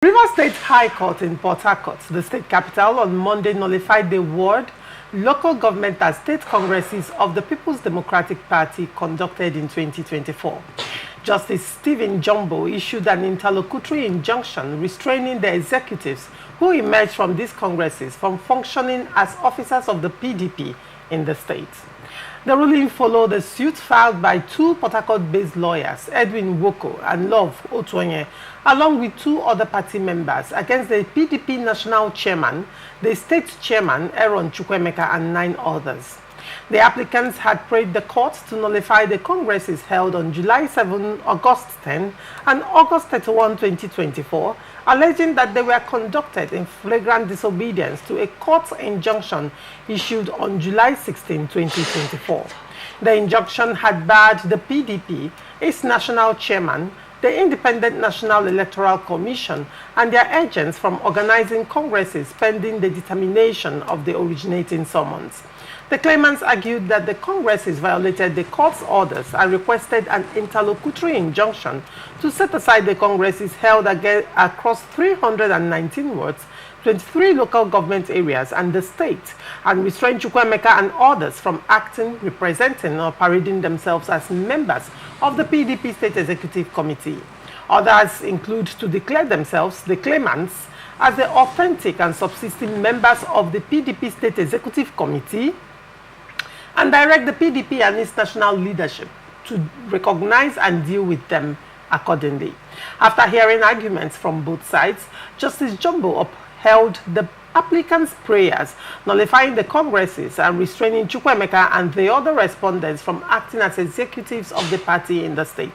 Rivers State High Court in Port Harcourt, the state capital, on Monday nullified the ward local government and state congresses of the People's Democratic Party conducted in 2024. Justice Stephen Jumbo issued an interlocutory injunction restraining the executives who emerged from these congresses from functioning as officers of the PDP in the state. The ruling followed a suit filed by two Port Harcourt-based lawyers, Edwin Woko and Love Otuonye, along with two other party members against the PDP national chairman, the state chairman, Aaron Chukwuemeka, and 9 others. The applicants had prayed the court to nullify the congresses held on July 7, August 10, and August 31, 2024, alleging that they were conducted in flagrant disobedience to a court injunction issued on July 16, 2024. The injunction had barred the PDP, its national chairman, the Independent National Electoral Commission, and their agents from organizing congresses pending the determination of the originating summons. The claimants argued that the congresses violated the court's orders and requested an interlocutory injunction to set aside the congresses held across 319 wards, 23 local government areas, and the state, and restrain Chukwuemeka and others from acting, representing, or parading themselves as members of the PDP State Executive Committee. Others include to declare themselves, the claimants, as the authentic and subsisting members of the PDP State Executive Committee, and direct the PDP and its national leadership to recognize and deal with them accordingly. After hearing arguments from both sides, Justice Jumbo upheld the applicants' prayers, nullifying the congresses and restraining Chukwuemeka and the other respondents from acting as executives of the party in the state.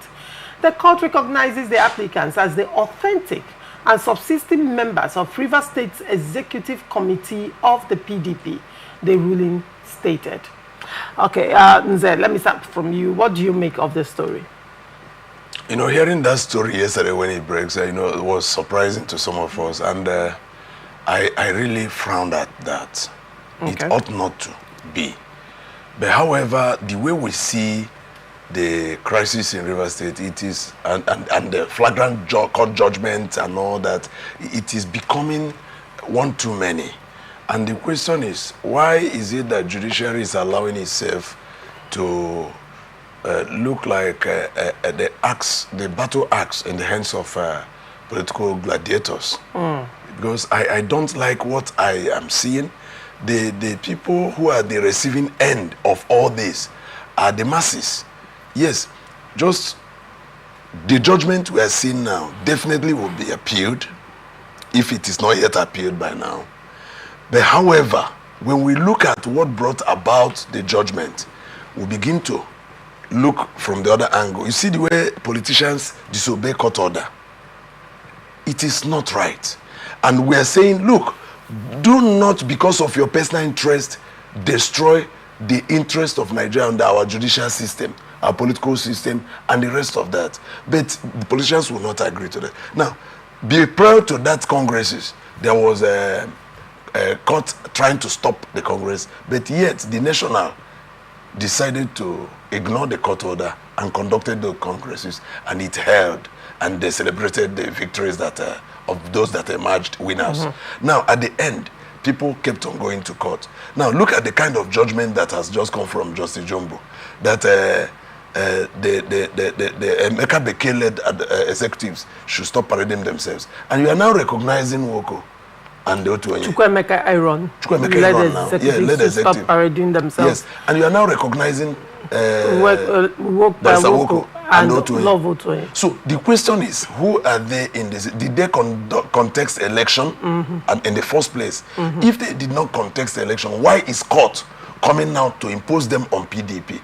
The court recognizes the applicants as the authentic and subsisting members of Rivers State's Executive Committee of the PDP, the ruling stated. Okay, Nze, let me start from you. What do you make of this story? You know, hearing that story yesterday when it breaks, it was surprising to some of us. And I really frowned at that. Okay. It ought not to be. But however, the way we see the crisis in River State, it is, and the flagrant court judgment and all that, it is becoming one too many. And the question is, why is it that Judiciary is allowing itself to look like the battle axe in the hands of political gladiators? Because I don't like what I am seeing. The people who are the receiving end of all this are the masses. Yes, just the judgment we are seeing now definitely will be appealed, if it is not yet appealed by now. But however, when we look at what brought about the judgment, we begin to look from the other angle. You see the way politicians disobey court order. It is not right. And we are saying, look, do not, because of your personal interest, destroy the interest of Nigeria and our judicial system, our political system, and the rest of that. But the politicians will not agree to that. Now, prior to that congresses, there was a court trying to stop the Congress, but yet the National decided to ignore the court order and conducted the congresses, and it held, and they celebrated the victories that of those that emerged winners. Now, at the end, people kept on going to court. Now, look at the kind of judgment that has just come from Justice Jumbo, that the Emeka Bekele-led executives should stop parading themselves. And you are now recognizing Woko and the Otuonye. Chukwuemeka Aaron. Chukwuemeka Aaron now. Yeah, led executive. Stop parading themselves. Yes, and you are now recognizing Woko and Love Otuonye. So the question is, who are they in this? Did they contest election and in the first place? If they did not contest the election, why is court coming now to impose them on PDP?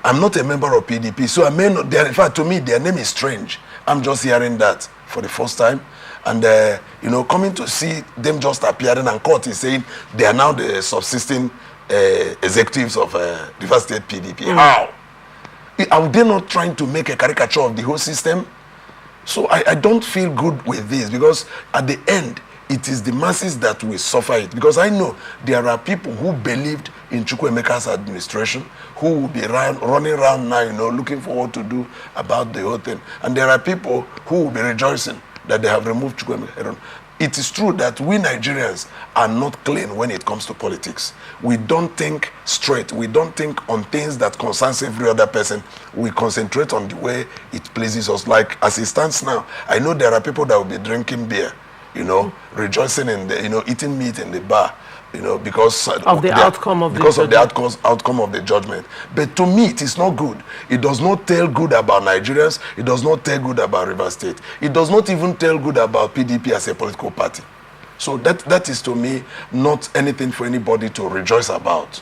I'm not a member of PDP, so I may not. In fact, to me, their name is strange. I'm just hearing that for the first time. And, coming to see them just appearing, and court is saying they are now the subsisting executives of River State PDP. How? Are they not trying to make a caricature of the whole system? So I don't feel good with this, because at the end, it is the masses that will suffer it. Because I know there are people who believed in Chukwuemeka's administration, who will be running around now, looking for what to do about the whole thing. And there are people who will be rejoicing that they have removed Chukwuemeka. It is true that we Nigerians are not clean when it comes to politics. We don't think straight. We don't think on things that concerns every other person. We concentrate on the way it pleases us. Like as it stands now, I know there are people that will be drinking beer, you know, rejoicing in the, you know, eating meat in the bar, you know, because of the outcome of the outcome of the judgment. But to me, it is not good. It does not tell good about Nigerians. It does not tell good about Rivers State. It does not even tell good about PDP as a political party. So that is to me not anything for anybody to rejoice about.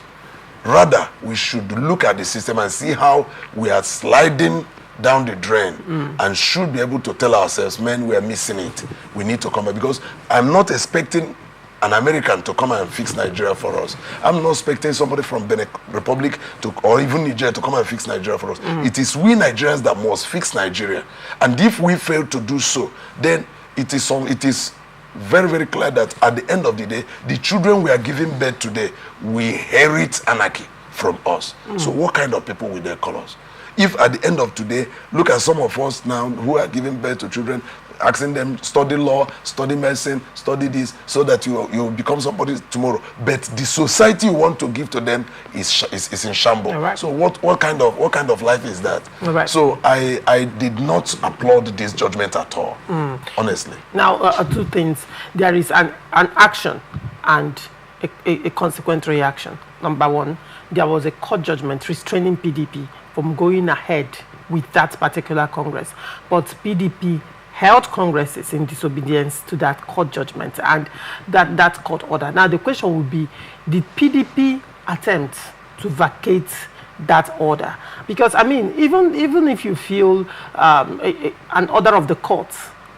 Rather, we should look at the system and see how we are sliding down the drain and should be able to tell ourselves, man, we are missing it. We need to come back, because I'm not expecting an American to come and fix Nigeria for us. I'm not expecting somebody from Benin Republic or even Nigeria to come and fix Nigeria for us. It is we Nigerians that must fix Nigeria. And if we fail to do so, then it is very, very clear that at the end of the day, the children we are giving birth today will inherit anarchy from us. So what kind of people will they call us? If at the end of today, look at some of us now who are giving birth to children, asking them, study law, study medicine, study this, so that you become somebody tomorrow. But the society you want to give to them is in shambles. Right. So what kind of life is that? Right. So I did not applaud this judgment at all, honestly. Now, two things. There is an action and a consequent reaction. Number one, there was a court judgment restraining PDP from going ahead with that particular Congress. But PDP held Congresses in disobedience to that court judgment and that court order. Now, the question would be, did PDP attempt to vacate that order? Because, I mean, even if you feel an order of the court,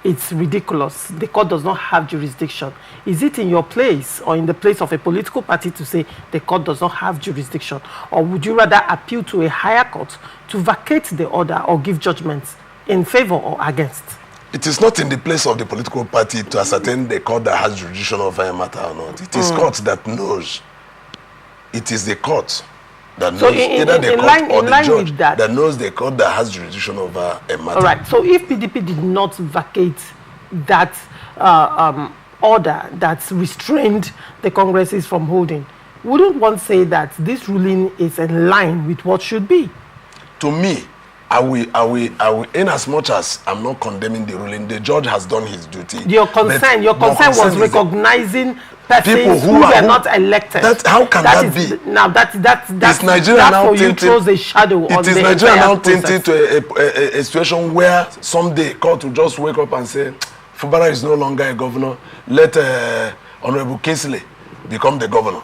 it's ridiculous. The court does not have jurisdiction. Is it in your place or in the place of a political party to say the court does not have jurisdiction? Or would you rather appeal to a higher court to vacate the order or give judgments in favor or against? It is not in the place of the political party to ascertain the court that has jurisdiction over a matter or not. It is court that knows. It is the court that knows, either the court or the judge that knows the court that has jurisdiction over a matter. All right. So if PDP did not vacate that order that restrained the Congresses from holding, wouldn't one say that this ruling is in line with what should be? To me, I will, in as much as I'm not condemning the ruling, the judge has done his duty. Your concern was recognizing persons who were not elected. How can that be? Now that's Nigeria now throws a shadow on the entire process. It is Nigeria now tinted to a situation where someday court will just wake up and say, Fubara is no longer a governor. Let Honorable Kingsley become the governor.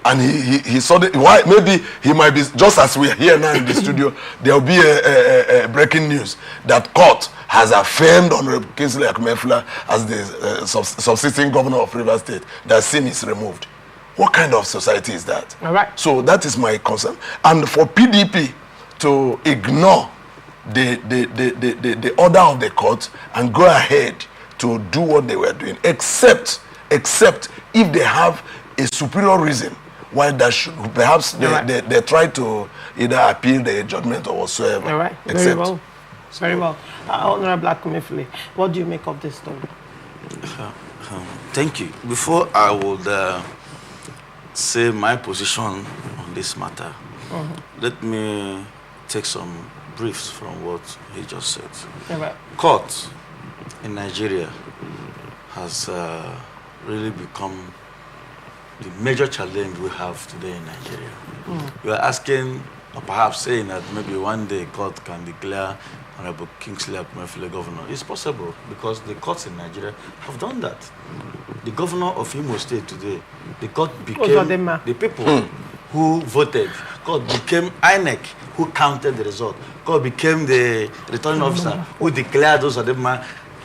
And he saw that. Why? Maybe he might be, just as we are here now in the studio, there will be a breaking news that court has affirmed Honorable Kingsley Akumefula as the subsisting governor of Rivers State. That sin is removed. What kind of society is that? All right. So that is my concern. And for PDP to ignore the order of the court and go ahead to do what they were doing, except if they have a superior reason why that should, perhaps they try to either appeal the judgment or whatsoever. All right. Very well. Very well. Honorable Akumefule, what do you make of this story? Thank you. Before I would say my position on this matter, let me take some briefs from what he just said. All right. Court in Nigeria has really become the major challenge we have today in Nigeria. You are asking, or perhaps saying that maybe one day court can declare Honorable Kingsley Akumefule governor. It's possible because the courts in Nigeria have done that. The governor of Imo State today, the court became the people who voted. Court became INEC who counted the result. Court became the returning officer who declared those Adema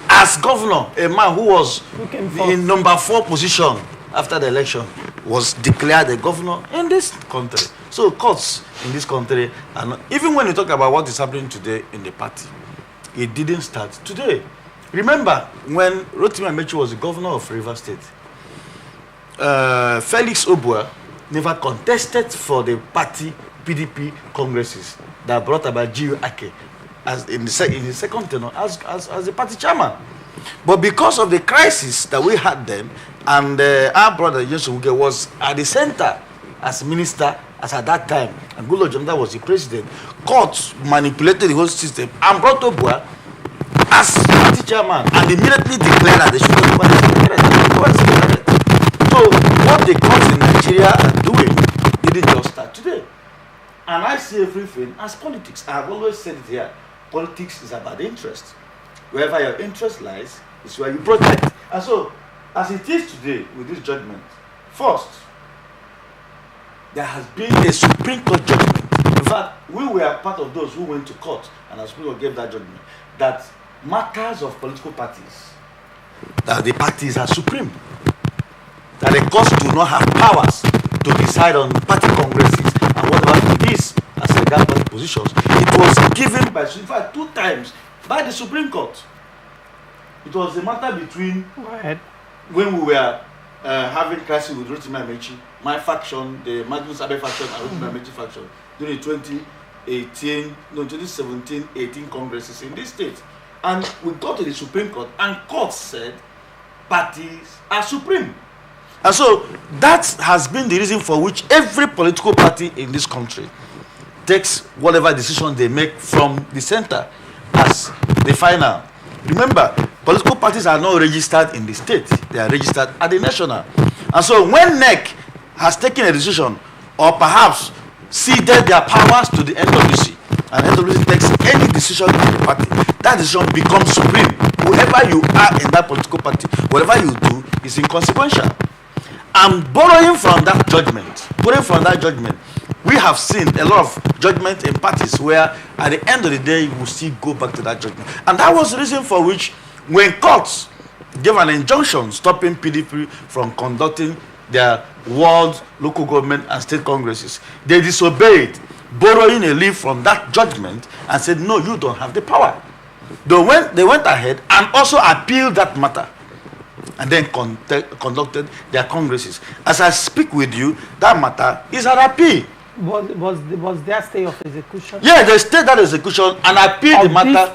as governor. A man who was in number 4 position after the election was declared a governor in this country. So courts in this country, and even when you talk about what is happening today in the party, it didn't start today. Remember when Rotimi Amechi was the governor of Rivers State, Felix Obua never contested for the party PDP congresses that brought about G.U. Ake as in the second tenure as the party chairman. But because of the crisis that we had then, and our brother Johnson Wuke was at the center as minister as at that time, and Goodluck Jonathan was the president, courts manipulated the whole system and brought Obua as party chairman and immediately declared that they should not be. So what the courts in Nigeria are doing didn't just start today. And I see everything as politics. I have always said it here. Politics is about interest. Wherever your interest lies is where you protect. And so, as it is today with this judgment, first, there has been a Supreme Court judgment. In fact, we were part of those who went to court, and the Supreme Court gave that judgment, that matters of political parties, that the parties are supreme, that the courts do not have powers to decide on party congresses and whatever it is as legal party positions. It was given by, in fact, 2 times by the Supreme Court. It was a matter between when we were having crisis with Rotimi Amechi, my faction, the Magnus Abe faction, and Rotimi Amechi faction, during the 2017-18 congresses in this state. And we got to the Supreme Court, and court said parties are supreme. And so that has been the reason for which every political party in this country takes whatever decision they make from the center as the final. Remember, political parties are not registered in the state, they are registered at the national. And so when NEC has taken a decision, or perhaps ceded their powers to the NWC, and NWC takes any decision in the party, that decision becomes supreme. Whoever you are in that political party, whatever you do is inconsequential. And borrowing from that judgment, we have seen a lot of judgment in parties where at the end of the day, you will still go back to that judgment. And that was the reason for which when courts gave an injunction stopping PDP from conducting their world, local government and state congresses, they disobeyed, borrowing a leaf from that judgment and said, no, you don't have the power. They went ahead and also appealed that matter and then conducted their congresses. As I speak with you, that matter is an appeal. Was there stay of execution? Yeah, they stayed that execution and appealed the matter.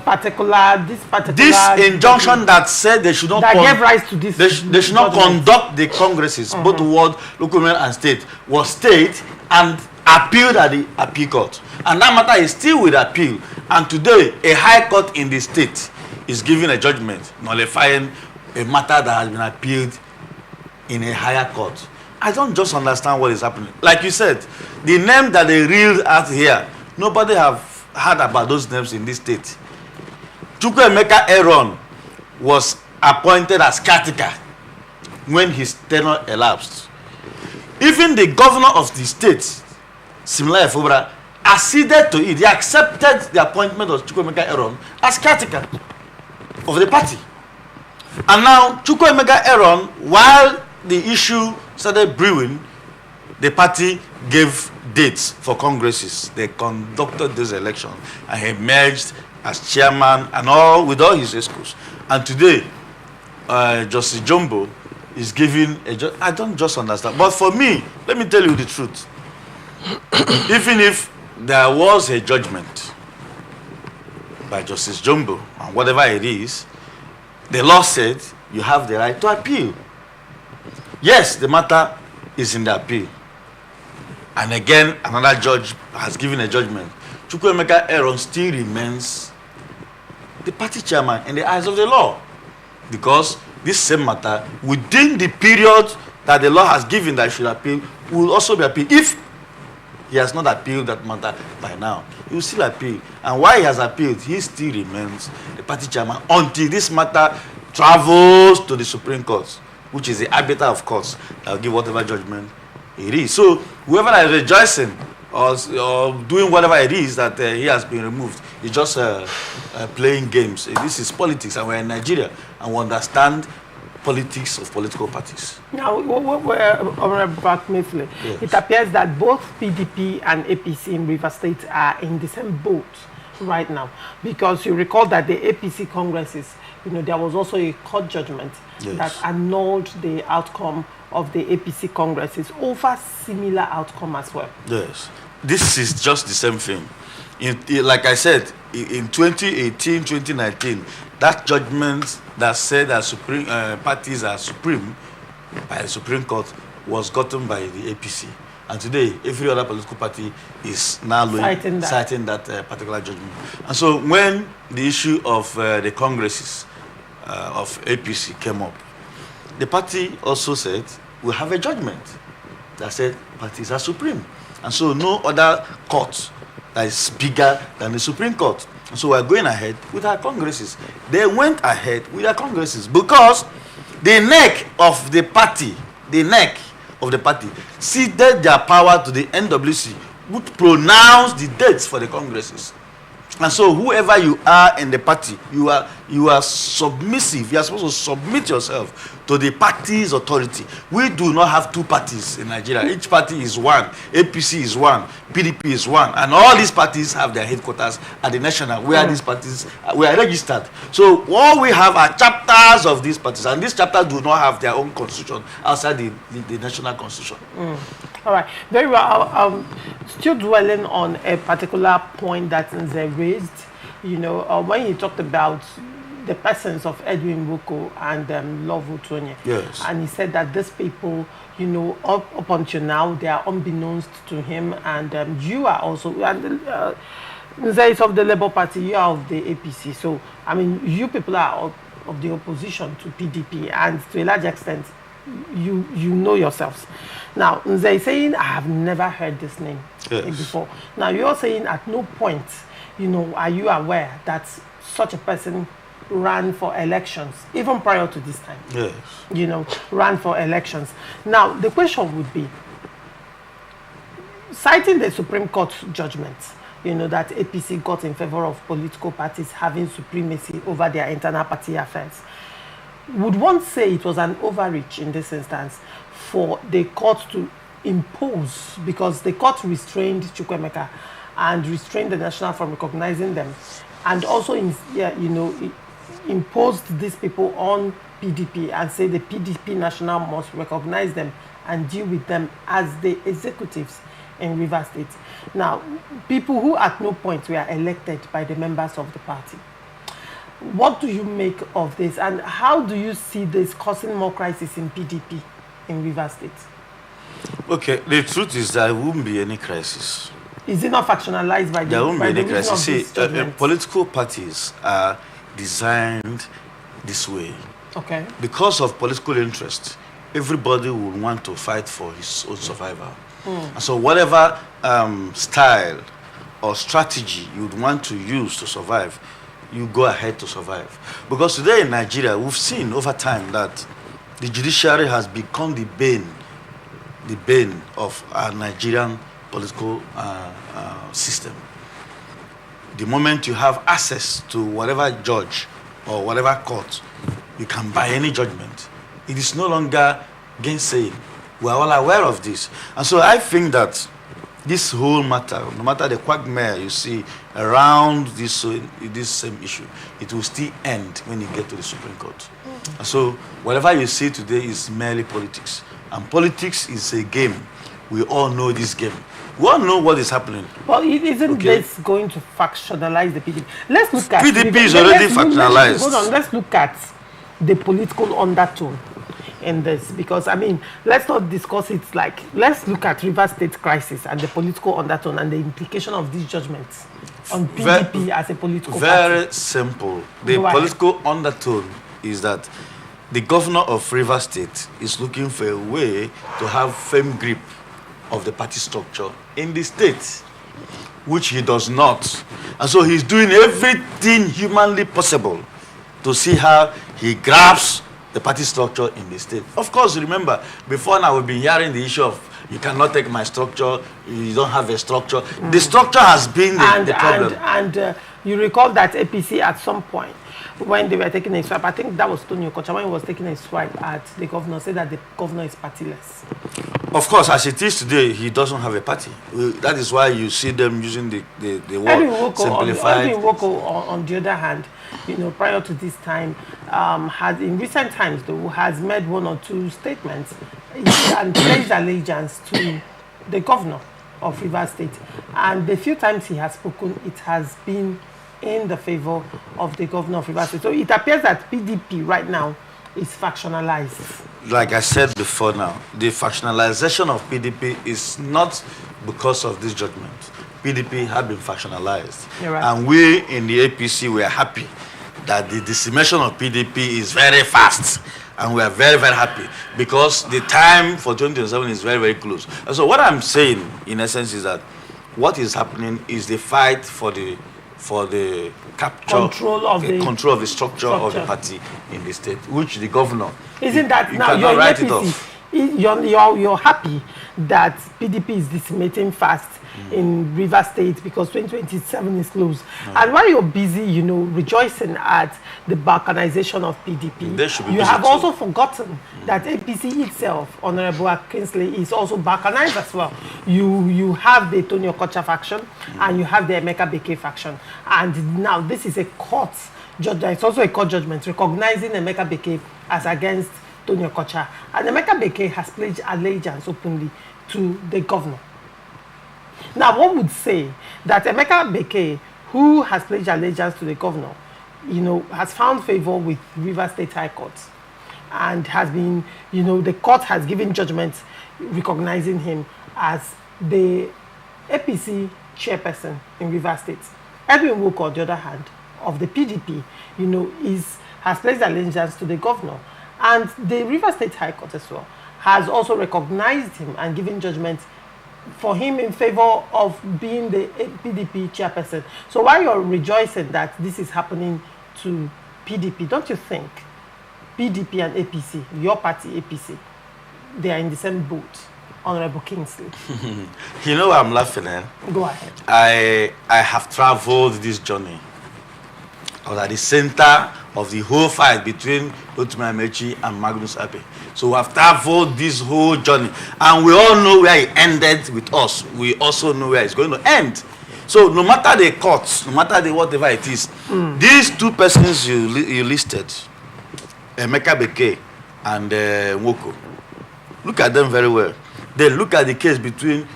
This injunction that said they should not gave rise to this. They should not conduct the congresses, both world, local government and state, was stayed and appealed at the appeal court. And that matter is still with appeal. And today, a high court in the state is giving a judgment nullifying a matter that has been appealed in a higher court. I don't just understand what is happening. Like you said, the name that they reeled out here, nobody have heard about those names in this state. Chukwuemeka Aaron was appointed as caretaker when his tenure elapsed. Even the governor of the state, Similaya Fubara, acceded to it. He accepted the appointment of Chukwuemeka Aaron as caretaker of the party. And now Chukwuemeka Aaron, while the issue started brewing, the party gave dates for congresses. They conducted this election and he emerged as chairman and all with all his excuse. And today, Justice Jumbo is giving I don't just understand. But for me, let me tell you the truth. Even if there was a judgment by Justice Jumbo and whatever it is, the law said you have the right to appeal. Yes, the matter is in the appeal. And again, another judge has given a judgment. Chukwuemeka Aaron still remains the party chairman in the eyes of the law. Because this same matter, within the period that the law has given that he should appeal, will also be appealed. If he has not appealed that matter by now, he will still appeal. And while he has appealed, he still remains the party chairman until this matter travels to the Supreme Court, which is the arbiter of courts that will give whatever judgment it is. So whoever is rejoicing or doing whatever it is that he has been removed, is just playing games. This is politics, and we're in Nigeria, and we understand politics of political parties. Now, Honorable, yes. It appears that both PDP and APC in Rivers State are in the same boat right now, because you recall that the APC congresses, there was also a court judgment that annulled the outcome of the APC congresses over similar outcome as well. Yes. this is just the same thing. Like I said, in 2018, 2019, that judgment that said that parties are supreme by the Supreme Court was gotten by the APC. And today, every other political party is now citing that particular judgment. And so when the issue of the congresses of APC came up, the party also said, we have a judgment that said parties are supreme. And so no other court that is bigger than the Supreme Court. And so we're going ahead with our congresses. They went ahead with their congresses because the neck of the party ceded their power to the NWC, would pronounce the dates for the congresses. And so whoever you are in the party, you are submissive. You are supposed to submit yourself to the party's authority. We do not have two parties in Nigeria. Each party is one. APC is one. PDP is one. And all these parties have their headquarters at the national, where these parties were registered. So all we have are chapters of these parties. And these chapters do not have their own constitution outside the national constitution. All right. Very well. Still dwelling on a particular point that Nze raised, you know, when he talked about the persons of Edwin Woko and Love Utonye. Yes. And he said that these people, you know, up until now, they are unbeknownst to him. And you are also, Nze is of the Labour Party, you are of the APC. So, I mean, you people are of the opposition to PDP. And to a large extent, you know yourselves. Now, Nze is saying, I have never heard this name before. Now, you're saying at no point, you know, are you aware that such a person ran for elections, even prior to this time? Yes. You know, ran for elections. Now, the question would be, citing the Supreme Court judgment, you know, that APC got in favor of political parties having supremacy over their internal party affairs, would one say it was an overreach in this instance for the court to impose, because the court restrained Chukwemeka and restrained the National from recognizing them, and also, imposed these people on PDP and say the PDP National must recognize them and deal with them as the executives in Rivers State. Now, people who at no point were elected by the members of the party. What do you make of this, and how do you see this causing more crisis in PDP in Rivers State? Okay, the truth is there won't be any crisis. Is it not factionalized by the There won't be any crisis. See, judgment? political parties are designed this way. Okay. Because of political interest, everybody would want to fight for his own survival. And so whatever style or strategy you would want to use to survive, you go ahead to survive. Because today in Nigeria, we've seen over time that the judiciary has become the bane of our Nigerian political system. The moment you have access to whatever judge or whatever court, you can buy any judgment. It is no longer gainsaying. We are all aware of this. And so I think that this whole matter, no matter the quagmire you see around this same issue, it will still end when you get to the Supreme Court. And so whatever you see today is merely politics. And politics is a game. We all know this game. We all know what is happening. Well, isn't this going to factionalize the PDP? Let's look at PDP is already factionalized. Hold on, let's look at the political undertone in this, because I mean, let's not discuss it let's look at Rivers State crisis and the political undertone and the implication of these judgments on PDP as a political party. Very simple. The political undertone is that the governor of Rivers State is looking for a way to have firm grip of the party structure in the state, which he does not. And so he's doing everything humanly possible to see how he grabs the party structure in the state. Of course, remember, before now we've been hearing the issue of you cannot take my structure, you don't have a structure. The structure has been the problem. And you recall that APC at some point, when they were taking a swipe, I think that was Tony Okocha, when he was taking a swipe at the governor, said that the governor is partyless. Of course, as it is today, he doesn't have a party. That is why you see them using the word simplified. Edwin Woko, on the other hand, you know, prior to this time, has in recent times though has made one or two statements and pledged allegiance to the governor. of Rivers State. And the few times he has spoken, it has been in the favor of the governor of Rivers State. So it appears that PDP right now is factionalized. Like I said before now, the factionalization of PDP is not because of this judgment. PDP had been factionalized. Right. And we in the APC, we are happy that the decimation of PDP is very fast. And we are very, very happy because the time for 2027 is very, very close. And so what I'm saying, in essence, is that what is happening is the fight for the capture, control of the structure of the party in the state, which the governor. Isn't that you now cannot you're write APC, it off. You're happy that PDP is decimating fast in Rivers State because 2027 is close. And while you're busy, rejoicing at the balkanization of PDP, you have also forgotten that APC itself, Honorable Kingsley, is also balkanized as well. You have the Tony Okocha faction and you have the Emeka Beke faction. And now this is a court judgment. It's also a court judgment recognizing Emeka Beke as against Tony Okocha. And Emeka Beke has pledged allegiance openly to the governor. Now, one would say that Emeka Beke, who has pledged allegiance to the governor, has found favor with Rivers State High Court and has been, the court has given judgment recognizing him as the APC chairperson in Rivers State. Edwin Woke, on the other hand, of the PDP, has pledged allegiance to the governor. And the Rivers State High Court as well has also recognized him and given judgment for him in favor of being the PDP chairperson. So while you're rejoicing that this is happening to PDP, don't you think PDP and APC, your party APC, they are in the same boat, Honorable Kingsley? You know what I'm laughing at? Go ahead. I have traveled this journey. I was at the center of the whole fight between Rotimi Amaechi and Magnus Ape. So we have traveled this whole journey. And we all know where it ended with us. We also know where it's going to end. So no matter the courts, no matter the whatever it is, these two persons you listed, Emeka Beke and Nwoko, look at them very well. They look at the case between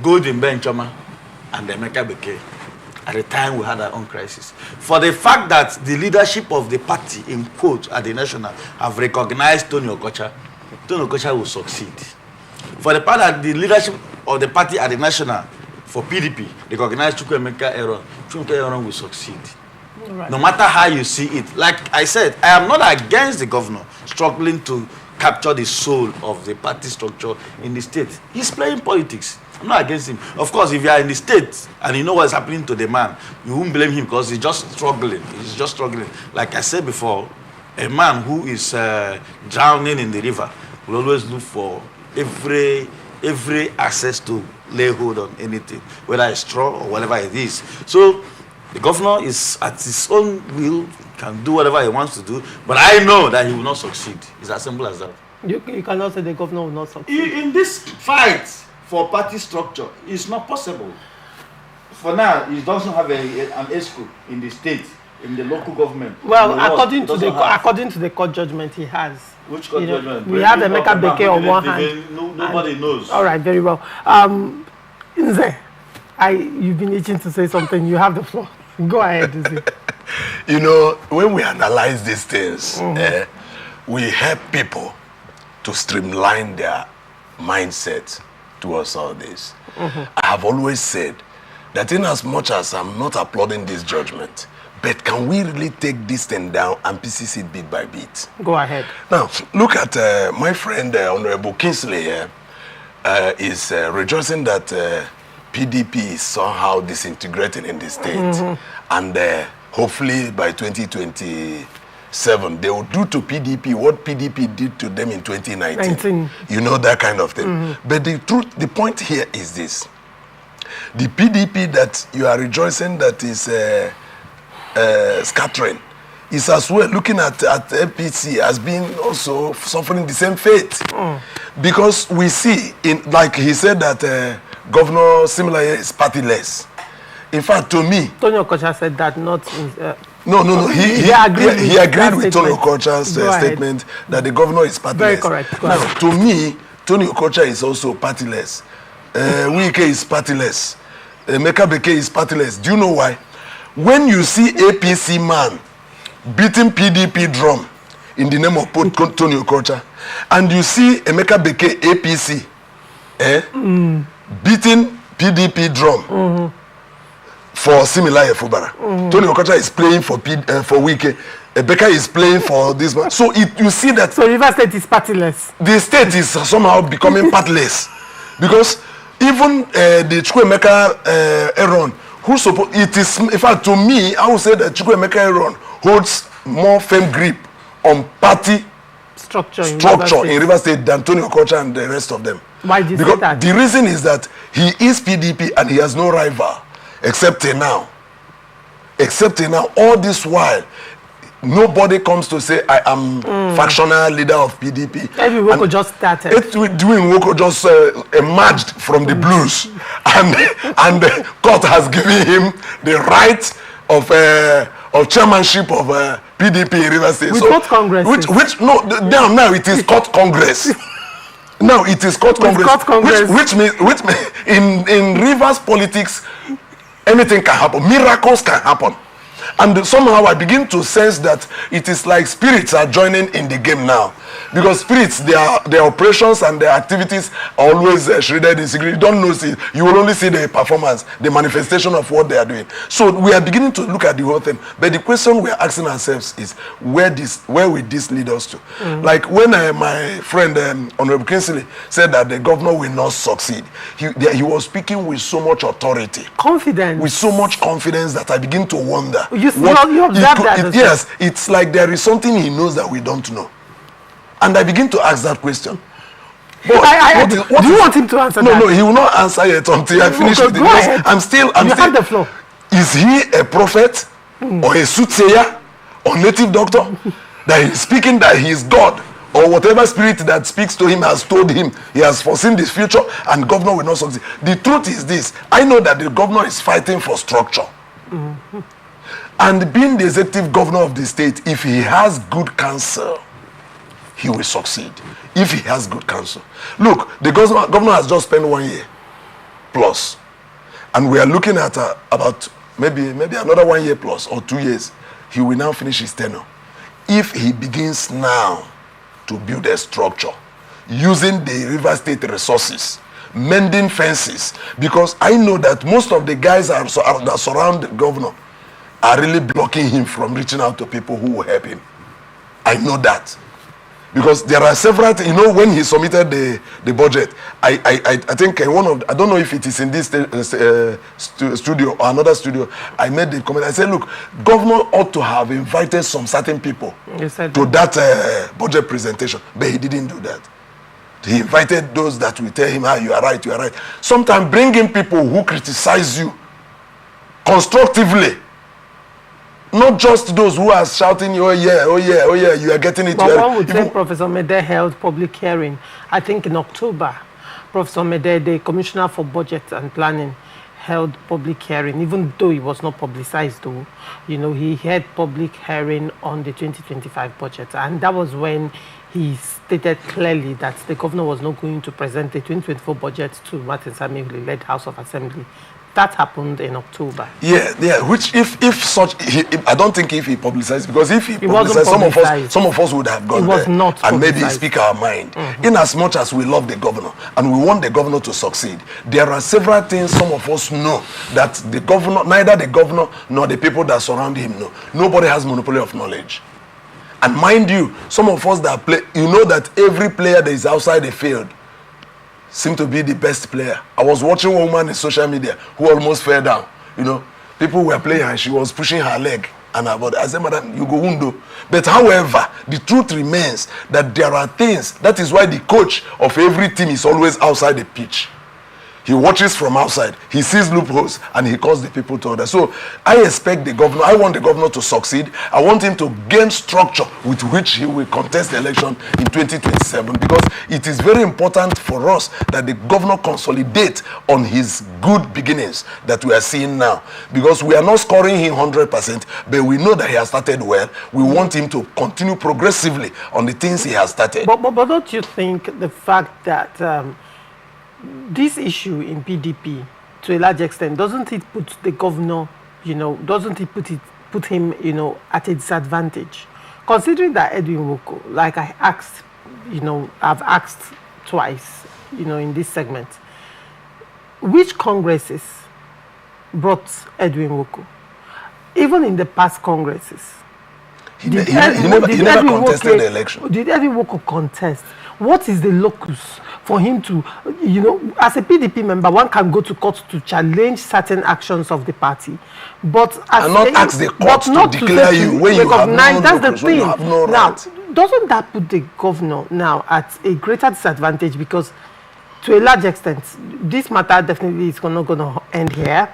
Golden Benchama and Emeka Beke. At the time we had our own crisis. For the fact that the leadership of the party, in quote, at the national, have recognized Tony Okocha will succeed. For the fact that the leadership of the party at the national, for PDP, recognized Chukwuemeka Aaron will succeed. Right. No matter how you see it. Like I said, I am not against the governor struggling to capture the soul of the party structure in the state. He's playing politics. I'm not against him. Of course, if you are in the state and you know what's happening to the man, you won't blame him because he's just struggling. He's just struggling. Like I said before, a man who is drowning in the river will always look for every access to lay hold on anything, whether it's straw or whatever it is. So the governor is at his own will, can do whatever he wants to do, but I know that he will not succeed. It's as simple as that. You cannot say the governor will not succeed. In this fight for party structure, it's not possible. For now, he doesn't have an ESCO in the state, in the local government. Well, according to the court judgment he has. Which court judgment? We have Emeka Beke on one hand. Nobody knows. All right, very well. Nze, you've been itching to say something. You have the floor. Go ahead, Nze. When we analyze these things, we help people to streamline their mindset towards all this. I have always said that in as much as I'm not applauding this judgment, but can we really take this thing down and pieces it bit by bit? Go ahead. Now, look at my friend Honorable Kingsley here is rejoicing that PDP is somehow disintegrating in the state. And hopefully by 2027, they will do to PDP what PDP did to them in 2019. That kind of thing. But the point here is this. The PDP that you are rejoicing that is scattering is as well looking at APC as being also suffering the same fate. Because we see, like he said that Governor Similar is partyless. In fact, to me... Tony Okocha said that not... No. He agreed with Tony Okocha's statement that the governor is partyless. Very correct. Now, to me, Tony Okocha is also partyless. Wike is partyless. Emeka Beke is partyless. Do you know why? When you see APC man beating PDP drum in the name of Tony Okocha, and you see Emeka Beke APC beating PDP drum for Similaye Fubara. Tony Okocha is playing for Wike. Beka is playing for this man. So you see that. So River State is partyless. The state is somehow becoming partyless because even the Chukwuemeka Aaron, it is, in fact, to me, I would say that Chukwuemeka Aaron holds more firm grip on party structure in River State than Tony Okocha and the rest of them. Why do you say that? The reason is that he is PDP and he has no rival except now. All this while, nobody comes to say I am factional leader of PDP. Every Woko just started. Doing Woko just emerged from the blues, and the court has given him the right of chairmanship of PDP in River State. With court Congress. Now it is court Congress. Now it is court Congress. Which means in Rivers politics, anything can happen. Miracles can happen. And somehow I begin to sense that it is like spirits are joining in the game now. Because spirits, their operations and their activities are always shredded in secret. You don't know, you will only see the performance, the manifestation of what they are doing. So we are beginning to look at the whole thing. But the question we are asking ourselves is, where will this lead us to? Like when my friend, Honorable Kinsley, said that the governor will not succeed, he was speaking with so much authority. Confidence. With so much confidence that I begin to wonder. You observe that? Yes, it's like there is something he knows that we don't know. And I begin to ask that question. Do you want him to answer that? No, he will not answer it until I finish with it. You have the floor. Is he a prophet or a soothsayer or native doctor that he's speaking that he is God, or whatever spirit that speaks to him has told him he has foreseen this future and governor will not succeed? The truth is this: I know that the governor is fighting for structure. And being the executive governor of the state, if he has good counsel, he will succeed. If he has good counsel. Look, the governor has just spent 1 year plus. And we are looking at about maybe another 1 year plus or 2 years. He will now finish his tenure. If he begins now to build a structure using the River State resources, mending fences, because I know that most of the guys that surround the governor are really blocking him from reaching out to people who will help him. I know that. Because there are several things, when he submitted the budget, I think I don't know if it is in this studio or another studio, I made the comment. I said, look, governor ought to have invited some certain people to that budget presentation, but he didn't do that. He invited those that will tell him, you are right, you are right. Sometimes bringing people who criticize you constructively, not just those who are shouting, oh yeah, you are getting it. But one would say Professor Mede held public hearing, I think in October. Professor Mede, the Commissioner for Budget and Planning, held public hearing, even though it was not publicized though. He held public hearing on the 2025 budget. And that was when he stated clearly that the governor was not going to present the 2024 budget to Martin Samuel-led House of Assembly. That happened in October. Yeah. Which, if such, I don't think if he publicized, because if he publicized, some of us would have gone there and maybe speak our mind. In as much as we love the governor and we want the governor to succeed, there are several things some of us know that the governor, neither the governor nor the people that surround him know. Nobody has monopoly of knowledge. And mind you, some of us that play, that every player that is outside the field seem to be the best player. I was watching one woman in social media who almost fell down. People were playing and she was pushing her leg and her body. I said, madam, you go undo. But however, the truth remains that there are things. That is why the coach of every team is always outside the pitch. He watches from outside. He sees loopholes and he calls the people to order. So I expect the governor, I want the governor to succeed. I want him to gain structure with which he will contest the election in 2027, because it is very important for us that the governor consolidate on his good beginnings that we are seeing now. Because we are not scoring him 100%, but we know that he has started well. We want him to continue progressively on the things he has started. But don't you think the fact that this issue in PDP, to a large extent, doesn't it put the governor, doesn't it put him, at a disadvantage? Considering that Edwin Nwoko, like I asked, I've asked twice, in this segment, which congresses brought Edwin Nwoko? Even in the past congresses, he never contested the election. Did Edwin Nwoko contest? What is the locus for him to, as a PDP member, one can go to court to challenge certain actions of the party, but and not ask the court to declare you when you have no that's the thing. Now, doesn't that put the governor now at a greater disadvantage? Because to a large extent, this matter definitely is not going to end here.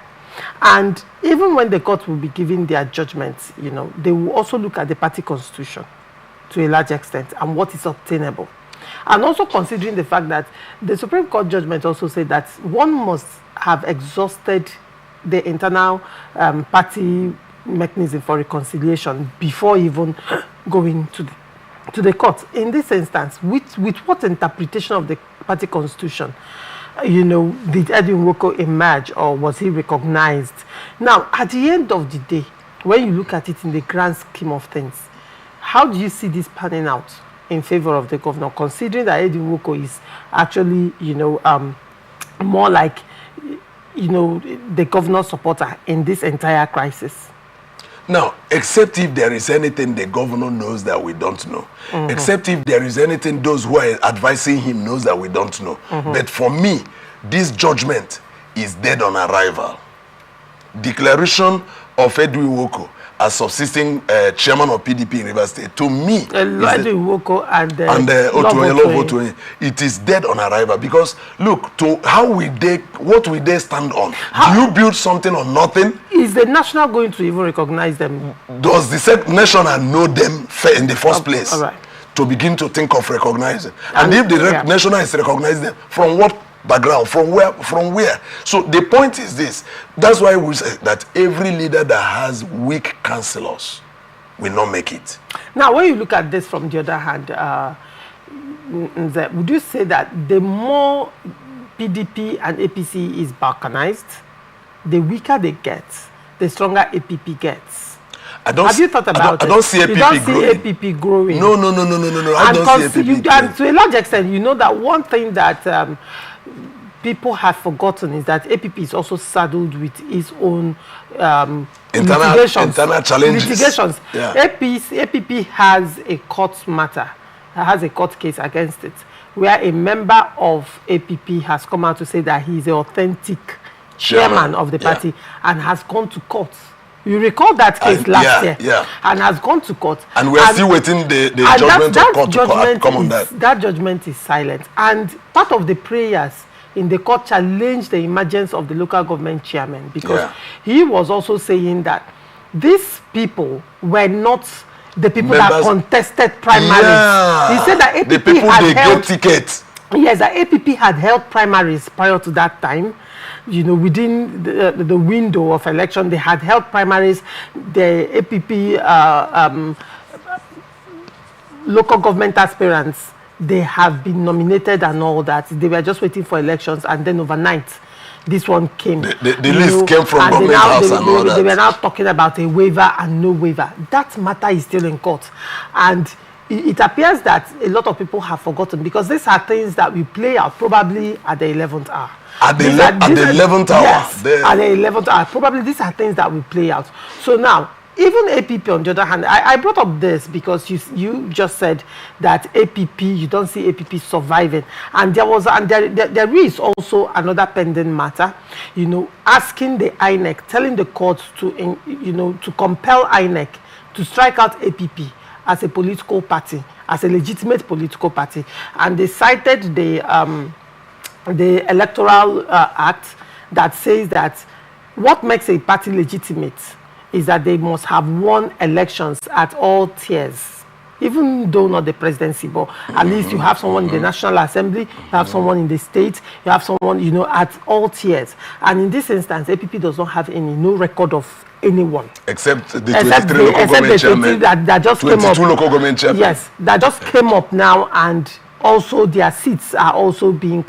And even when the court will be giving their judgments, they will also look at the party constitution to a large extent and what is obtainable. And also considering the fact that the Supreme Court judgment also said that one must have exhausted the internal party mechanism for reconciliation before even going to the court. In this instance, with what interpretation of the party constitution, did Edwin Nwoko emerge, or was he recognized? Now, at the end of the day, when you look at it in the grand scheme of things, how do you see this panning out in favor of the governor, considering that Edwin Nwoko is actually, more like, the governor's supporter in this entire crisis? Now, except if there is anything the governor knows that we don't know. Except if there is anything those who are advising him knows that we don't know. But for me, this judgment is dead on arrival. Declaration of Edwin Nwoko as subsisting chairman of PDP in Rivers State, to me, Edwin Nwoko and Otoye, it is dead on arrival. Because look, what will they stand on? Do you build something on nothing? Is the national going to even recognize them? Does the national know them in the first place? All right. To begin to think of recognizing? And if the national is recognizing them, from what background? From where? So the point is this. That's why we say that every leader that has weak councillors will not make it. Now, when you look at this from the other hand, would you say that the more PDP and APC is balkanized, the weaker they get, the stronger APP gets? Have you thought about it? I don't see APP growing. APP growing. No. I don't see APP growing. And to a large extent, you know that one thing that people have forgotten is that APP is also saddled with its own internal challenges. Litigations. Yeah. APP has a court matter, has a court case against it, where a member of APP has come out to say that he is the authentic chairman of the party and has gone to court. You recall that case last year, and has gone to court. And we are still waiting the judgment of court to come on that. That judgment is silent. And part of the prayers in the court challenged the emergence of the local government chairman, because he was also saying that these people were not the people that contested primaries. He said that APP the people had they held get tickets. Yes, the APP had held primaries prior to that time. Within the window of election, they had held primaries. The APP local government aspirants, they have been nominated and all that. They were just waiting for elections, and then overnight, this one came. The list came from government house and all that. They were now talking about a waiver and no waiver. That matter is still in court. And it appears that a lot of people have forgotten, because these are things that we play out probably at the 11th hour. At the 11th hour? Yes, at the 11th hour. Probably these are things that we play out. So now, even APP, on the other hand, I brought up this because you just said that APP, you don't see APP surviving. And there is also another pending matter, asking the INEC, telling the court to compel INEC to strike out APP as a political party, as a legitimate political party. And they cited the Electoral Act that says that what makes a party legitimate is that they must have won elections at all tiers, even though not the presidency, but at least you have someone in the National Assembly, you have someone in the state, you have someone, at all tiers. And in this instance, APP does not have no record of anyone. Except the 23 local government chairman. That just came up. 22 local government chairman. Yes, that just came up now, and also their seats are also being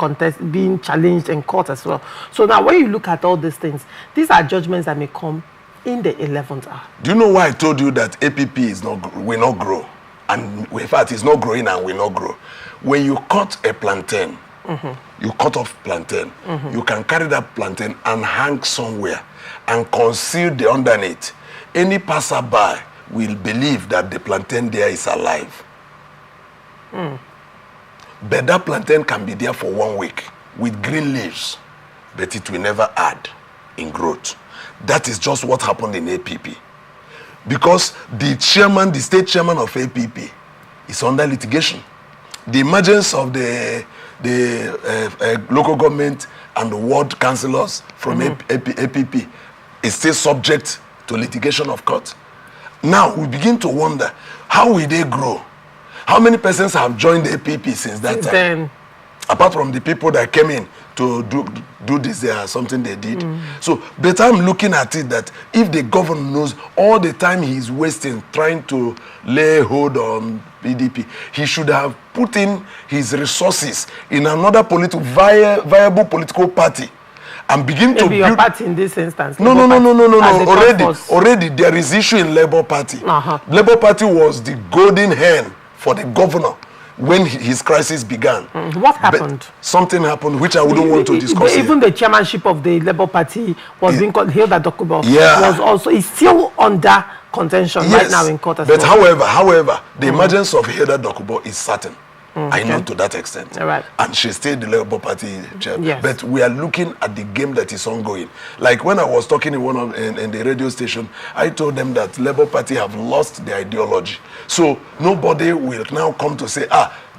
challenged in court as well. So now when you look at all these things, these are judgments that may come in the 11th hour. Do you know why I told you that APP will not grow? And in fact, it's not growing and will not grow. When you cut a plantain, you cut off plantain, you can carry that plantain and hang somewhere and conceal the underneath. Any passerby will believe that the plantain there is alive. But that plantain can be there for 1 week with green leaves, but it will never add in growth. That is just what happened in APP. Because the state chairman of APP is under litigation. The emergence of the local government and the ward councillors from APP is still subject to litigation of court. Now we begin to wonder, how will they grow? How many persons have joined APP since that time? Apart from the people that came in to do this, something they did. So, but I'm looking at it that if the governor knows all the time he's wasting trying to lay hold on PDP, he should have put in his resources in another viable political party and begin to build. Your party in this instance. No. Already there is issue in Labour Party. Labour Party was the golden hen for the governor when his crisis began. What happened? But something happened which I wouldn't want to discuss even the chairmanship of the Labour Party was being called Hilda Dokubo. Was also is still under contention right now in court as well. However, the emergence of Hilda Dokubo is certain. I know to that extent. And she stayed the Labour Party chair. But we are looking at the game that is ongoing. Like when I was talking in the radio station, I told them that Labour Party have lost their ideology. So nobody will now come to say,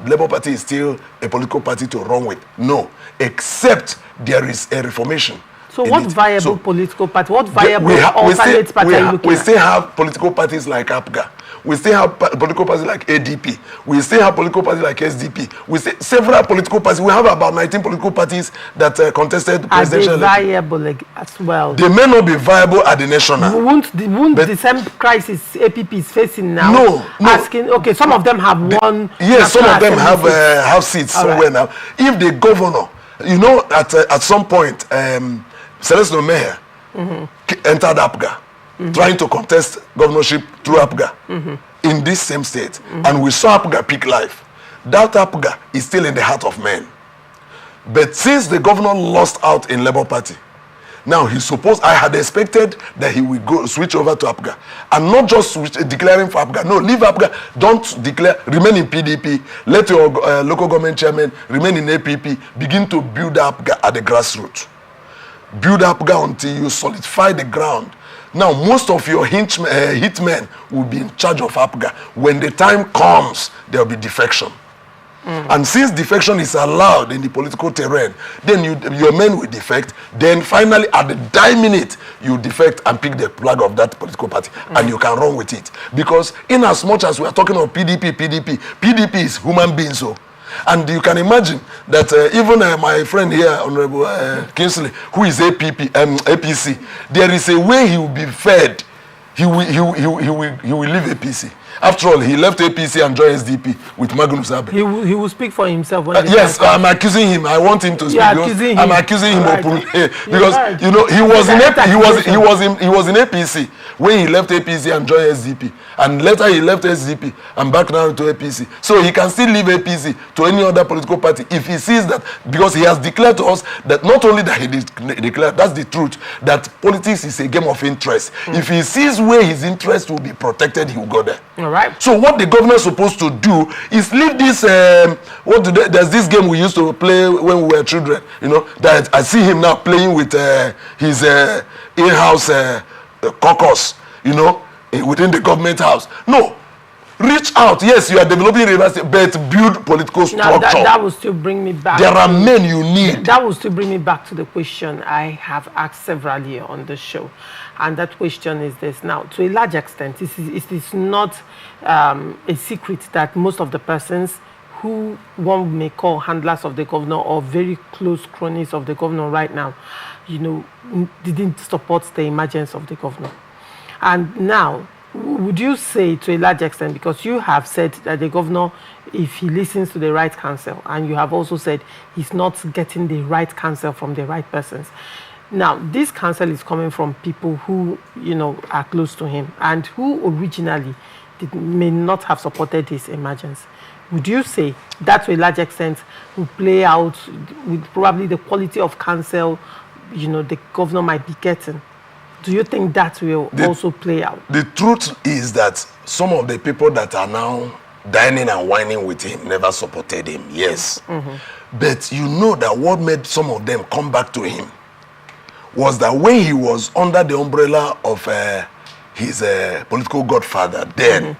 Labour Party is still a political party to run with. No, except there is a reformation. So what viable political party, what viable alternate party are you looking at? We still have political parties like APGA. We still have political parties like ADP. We still have political parties like SDP. We still several political parties. We have about 19 political parties that contested the presidential election. Are they viable as well? They may not be viable at the national. Won't the same crisis APP is facing now? No. Asking, okay, some of them have won. Yes, some of them have seats somewhere now. If the governor, at some point, Celestino Meher entered APGA. Trying to contest governorship through APGA in this same state. And we saw APGA pick life. That APGA is still in the heart of men. But since the governor lost out in Labour Party, now I had expected that he will switch over to APGA. And not just declaring for APGA. No, leave APGA. Don't declare, remain in PDP. Let your local government chairman remain in APP. Begin to build APGA at the grassroots. Build APGA until you solidify the ground. Now, most of your hitmen will be in charge of APGA. When the time comes, there will be defection. And since defection is allowed in the political terrain, then your men will defect. Then finally, at the dying minute, you defect and pick the flag of that political party. And you can run with it. Because in as much as we are talking of PDP is human beings. And you can imagine that even my friend here, Honorable Kingsley, who is APC, there is a way he will be fed. He will leave APC. After all, he left APC and joined SDP with Magnus Abe. He will speak for himself. Yes, I'm accusing him. I want him to speak. I'm accusing him openly because he was in APC when he left APC and joined SDP, and later he left SDP and back now to APC. So he can still leave APC to any other political party if he sees that, because he has declared to us that not only that he declared, that's the truth, that politics is a game of interest. If he sees where his interest will be protected, he will go there. All right. So what the governor is supposed to do is leave this. There's this game we used to play when we were children. That I see him now playing with his in-house caucus. Within the government house. No, reach out. Yes, you are developing university, but build political structure. That will still bring me back. There are men you need. That will still bring me back to the question I have asked severally on the show. And that question is this. Now, to a large extent, it is not a secret that most of the persons who one may call handlers of the governor or very close cronies of the governor right now, didn't support the emergence of the governor. And now, would you say to a large extent, because you have said that the governor, if he listens to the right counsel, and you have also said he's not getting the right counsel from the right persons. Now, this counsel is coming from people who, are close to him and who originally may not have supported his emergence. Would you say that to a large extent will play out with probably the quality of counsel, the governor might be getting? Do you think that will also play out? The truth is that some of the people that are now dining and whining with him never supported him, yes. But you know that what made some of them come back to him was that when he was under the umbrella of his political godfather, then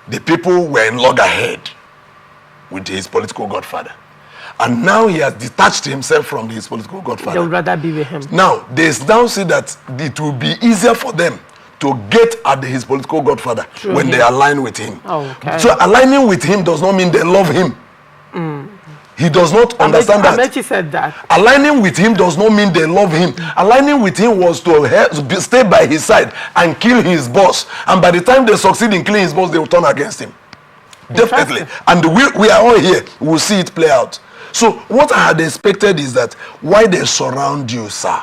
the people were in loggerhead with his political godfather. And now he has detached himself from his political godfather. They would rather be with him. Now, they now see that it will be easier for them to get at his political godfather when they align with him. Oh, okay. So aligning with him does not mean they love him. He does not understand that. Amechi said that. Aligning with him does not mean they love him. Aligning with him was to stay by his side and kill his boss. And by the time they succeed in killing his boss, they will turn against him. Definitely. And we are all here. We will see it play out. So what I had expected is that why they surround you, sir,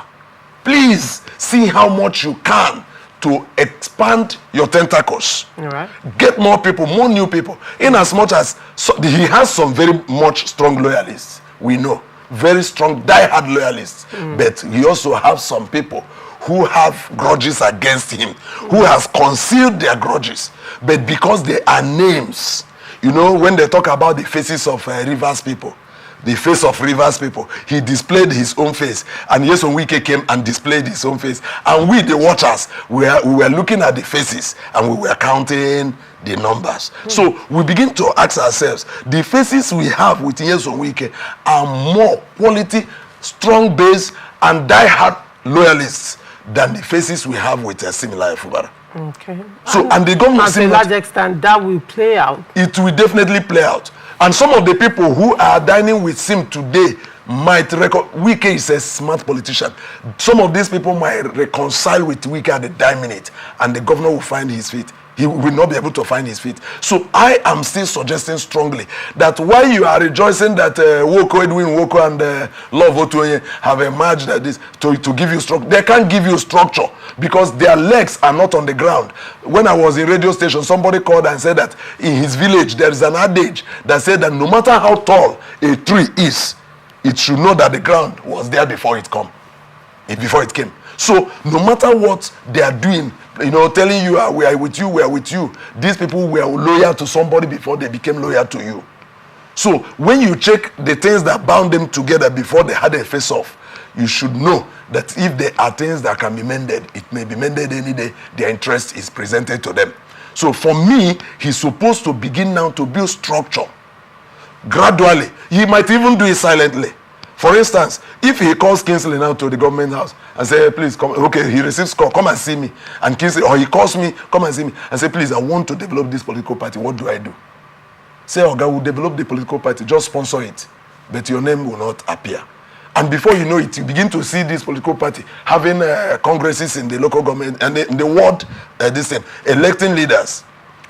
please see how much you can to expand your tentacles. All right. Get more people, more new people. In as much as he has some very much strong loyalists, we know, very strong, die-hard loyalists. But he also has some people who have grudges against him, who has concealed their grudges. But because they are names, when they talk about the faces of Rivers people, the face of Rivers people, he displayed his own face. And Nyesom Wike came and displayed his own face. And we, the watchers, we were looking at the faces and we were counting the numbers. So we begin to ask ourselves, the faces we have with Nyesom Wike are more quality, strong base, and die-hard loyalists than the faces we have with Similar Fubara. Okay. So, and the government, to a large extent, that will play out. It will definitely play out. And some of the people who are dining with him today might Wike is a smart politician. Some of these people might reconcile with Wike at the dying minute, and the governor will find his feet. He will not be able to find his feet. So I am still suggesting strongly that while you are rejoicing that Edwin Woko and Love Otoye have emerged that this to give you structure, they can't give you structure because their legs are not on the ground. When I was in radio station, somebody called and said that in his village there is an adage that said that no matter how tall a tree is, it should know that the ground was there before it came. So no matter what they are doing, telling you we are with you, these people were loyal to somebody before they became loyal to you. So when you check the things that bound them together before they had a face-off, you should know that if there are things that can be mended, it may be mended any day. Their interest is presented to them. So for me, he's supposed to begin now to build structure. Gradually. He might even do it silently. For instance, if he calls Kingsley now to the government house and say, hey, please come, okay, he receives call, come and see me. And Kingsley, or he calls me, come and see me, and say, please, I want to develop this political party. What do I do? Say, Oga, we'll develop the political party, just sponsor it, but your name will not appear. And before you know it, you begin to see this political party having congresses in the local government and in the ward, electing leaders.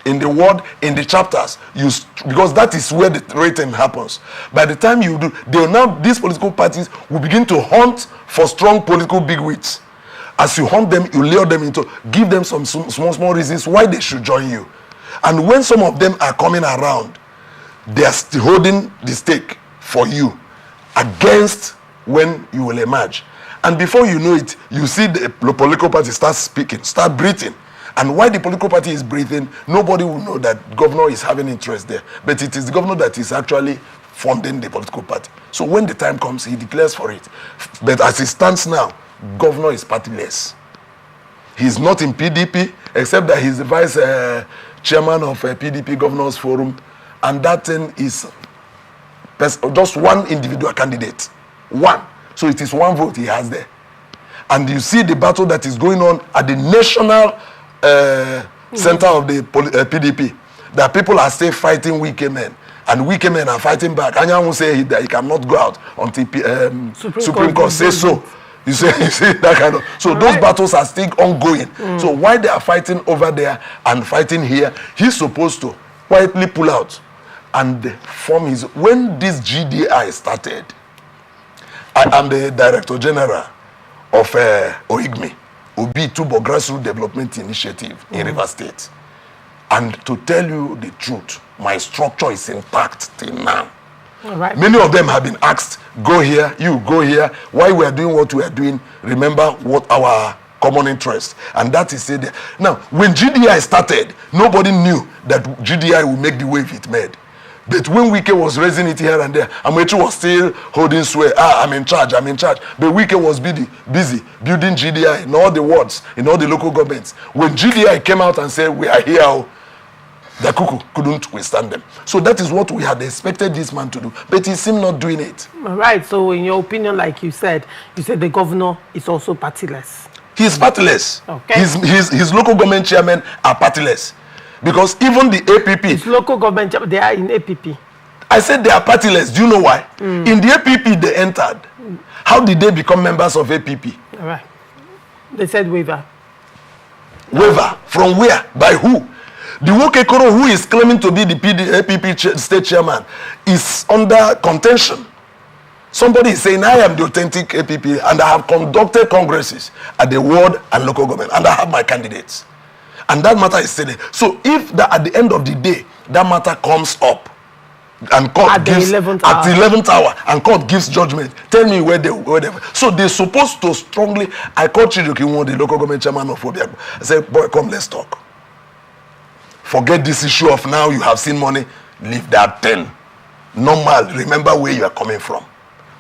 In the ward, in the chapters, because that is where the rating happens. By the time you do, these political parties will begin to hunt for strong political bigwigs. As you hunt them, you lure them into, give them some small reasons why they should join you. And when some of them are coming around, they are still holding the stake for you against when you will emerge. And before you know it, you see the political party start speaking, start breathing. And while the political party is breathing, nobody will know that governor is having interest there. But it is the governor that is actually funding the political party. So when the time comes, he declares for it. But as it stands now, governor is partyless. He's not in PDP, except that he's the vice chairman of PDP Governors Forum. And that thing is just one individual candidate. One. So it is one vote he has there. And you see the battle that is going on at the national center of the PDP, that people are still fighting Wike men, and Wike men are fighting back. Anya will say that he cannot go out until Supreme Court says so. You see that kind of. So those battles are still ongoing. So while they are fighting over there and fighting here, he's supposed to quietly pull out and form his. When this GDI started, I am the Director General of OIGMI, Obi Tubo Grassroots Development Initiative in Rivers State. And to tell you the truth, my structure is intact till now. Many of them have been asked, go here, you go here. Why we are doing what we are doing, remember what our common interest. And that is said there. Now, when GDI started, nobody knew that GDI would make the wave it made. But when Wike was raising it here and there, Amechi was still holding sway. I'm in charge, I'm in charge. But Wike was busy building GDI in all the wards, in all the local governments. When GDI came out and said, we are here, the cuckoo couldn't withstand them. So that is what we had expected this man to do. But he seemed not doing it. Right. So in your opinion, like you said the governor is also partyless. He's partyless. Okay. His local government chairmen are partyless. Because even the APP... His local government, they are in APP. I said they are partyless. Do you know why? In the APP they entered. How did they become members of APP? All right. They said waiver. Waiver? From where? By who? The Wokekoro, who is claiming to be the APP state chairman, is under contention. Somebody is saying, I am the authentic APP and I have conducted congresses at the ward and local government and I have my candidates. And that matter is stated. So if at the end of the day, that matter comes up and court gives at the 11th hour and court gives judgment, tell me where they. So they're supposed to strongly. I called Chidoki, the local government chairman of Obiago. I said, boy, come, let's talk. Forget this issue of now you have seen money. Leave that 10. Normal. Remember where you are coming from.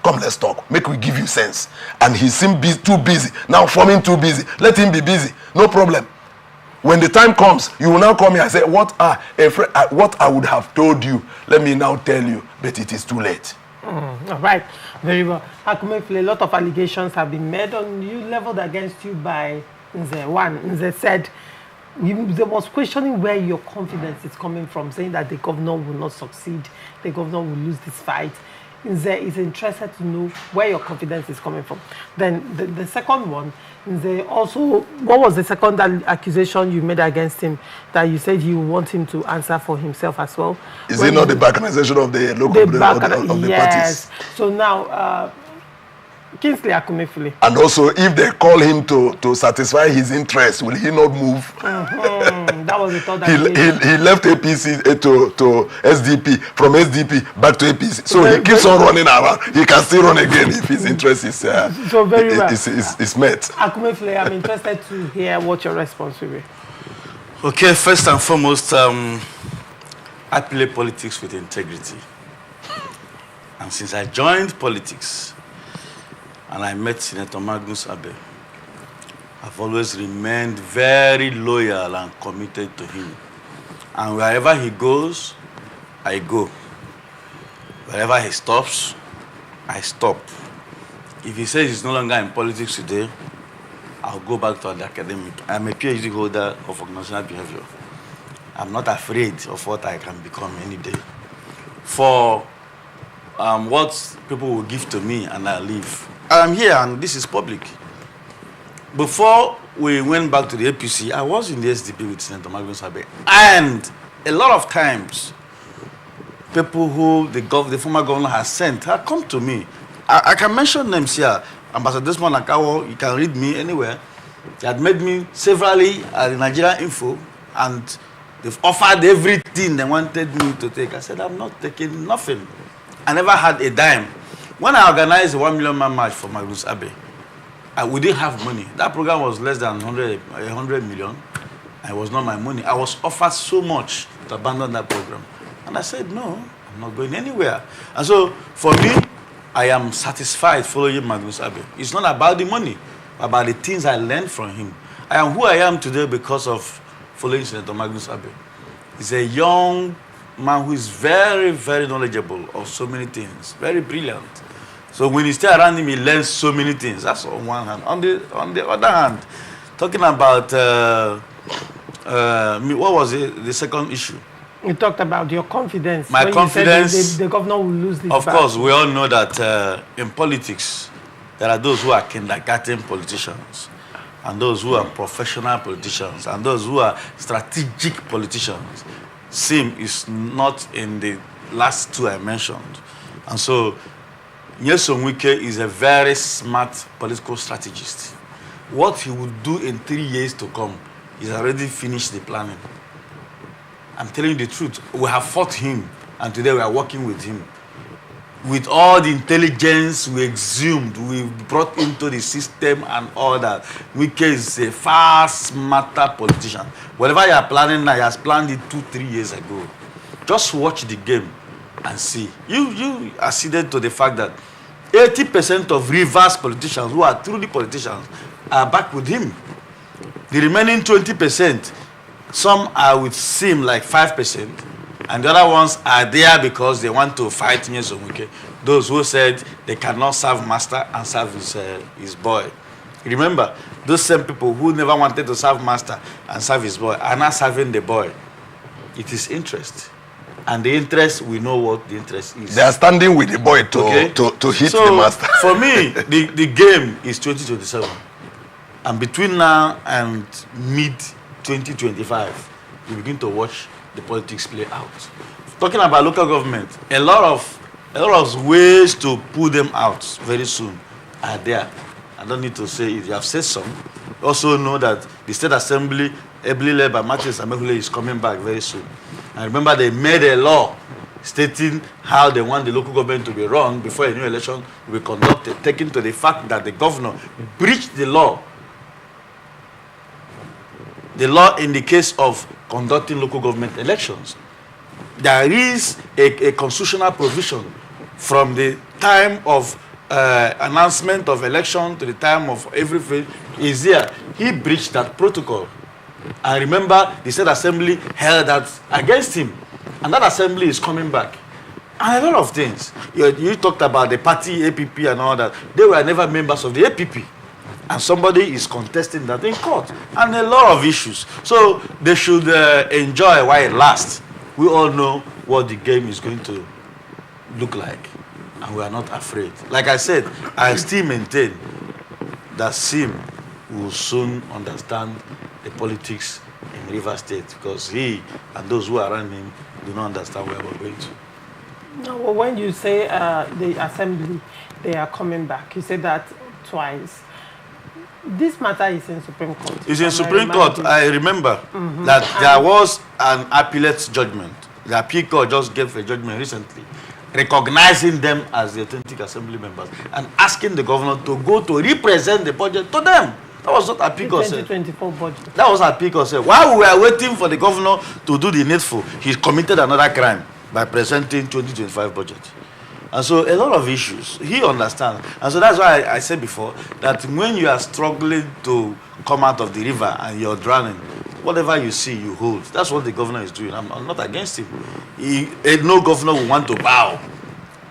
Come, let's talk. Make we give you sense. And he seemed too busy. Now forming too busy. Let him be busy. No problem. When the time comes, you will now come here and say, what I would have told you, let me now tell you, but it is too late. All right. Very well. Akumefile, a lot of allegations have been made on you, leveled against you by Nze. One, Nze said, they was questioning where your confidence is coming from, saying that the governor will not succeed, the governor will lose this fight. Nze is interested to know where your confidence is coming from. Then the second one, Nze also, what was the second accusation you made against him that you said you want him to answer for himself as well? Is it not the balkanization of the local of the parties? So now, Kingsley Akumefile. And also, if they call him to satisfy his interest, will he not move? That was the thought that he left APC to SDP, from SDP back to APC. So he keeps on running around. He can still run again if his interest is so very well. is met. Akumefile, I'm interested to hear what your response will be. Okay, first and foremost, I play politics with integrity. And since I joined politics, and I met Senator Magnus Abe, I've always remained very loyal and committed to him. And wherever he goes, I go. Wherever he stops, I stop. If he says he's no longer in politics today, I'll go back to the academic. I'm a PhD holder of organizational behavior. I'm not afraid of what I can become any day. For what people will give to me and I leave. I'm here and this is public. Before we went back to the APC, I was in the SDP with Senator Magnus Abe. And a lot of times, people who the former governor has sent have come to me. I can mention names here. Ambassador Desmond Akawo, you can read me anywhere. They had met me severally at the Nigeria Info and they've offered everything they wanted me to take. I said, I'm not taking nothing. I never had a dime. When I organized the 1 million man march for Magnus Abe, we didn't have money. That program was less than 100 million. It was not my money. I was offered so much to abandon that program. And I said, no, I'm not going anywhere. And so, for me, I am satisfied following Magnus Abe. It's not about the money, but about the things I learned from him. I am who I am today because of following Senator Magnus Abe. He's a young man who is very, very knowledgeable of so many things, very brilliant. So when you stay around him, he learns so many things. That's on one hand. On the other hand, talking about what was the second issue? You talked about your confidence. My confidence. You said the governor will lose this Of battle. course, we all know that in politics, There are those who are kindergarten politicians, and those who are professional politicians, and those who are strategic politicians. Sim is not in the last two I mentioned. And so, Nyesom Wike is a very smart political strategist. What he would do in 3 years to come, he's already finished the planning. I'm telling you the truth. We have fought him, and today we are working with him. With all the intelligence we exhumed, we brought into the system and all that, Wike is a far smarter politician. Whatever you are planning now, he has planned it 2-3 years ago. Just watch the game and see. You acceded to the fact that 80% of Rivers politicians who are truly politicians are back with him. The remaining 20%, some are with Sim, like 5%, and the other ones are there because they want to fight Nyesom Wike. Those who said they cannot serve master and serve his boy. Remember, those same people who never wanted to serve master and serve his boy are now serving the boy. It is interest. And the interest, we know what the interest is. They are standing with the boy to hit the master. For me, the game is 2027. And between now and mid-2025, we begin to watch the politics play out. Talking about local government, a lot of ways to pull them out very soon are there. I don't need to say it. You have said some. Also know that the State Assembly, ably led by Martin Samehule, is coming back very soon. And remember, they made a law stating how they want the local government to be run before a new election will be conducted, taking to the fact that the governor breached the law. The law in the case of conducting local government elections. There is a constitutional provision from the time of announcement of election to the time of everything is there. He breached that protocol. And remember, the State Assembly held that against him. And that assembly is coming back. And a lot of things. You talked about the party, APP and all that. They were never members of the APP. And somebody is contesting that in court. And a lot of issues. So they should enjoy while it lasts. We all know what the game is going to look like. And we are not afraid. Like I said, I still maintain that Sim will soon understand the politics in Rivers State, because he and those who are around him do not understand where we're going to. No, well, when you say the assembly, they are coming back, you said that twice. This matter is in Supreme Court. It's in Supreme Court. I remember that there was an appellate judgment. The appeal court just gave a judgment recently, recognizing them as the authentic assembly members and asking the governor to go to represent the budget to them. That was what appeal court said. 2024 budget. That was what appeal court said. While we were waiting for the governor to do the needful, he committed another crime by presenting 2025 budget. And so a lot of issues, he understands. And so that's why I said before that when you are struggling to come out of the river and you're drowning, whatever you see, you hold. That's what the governor is doing. I'm not against him. No governor will want to bow.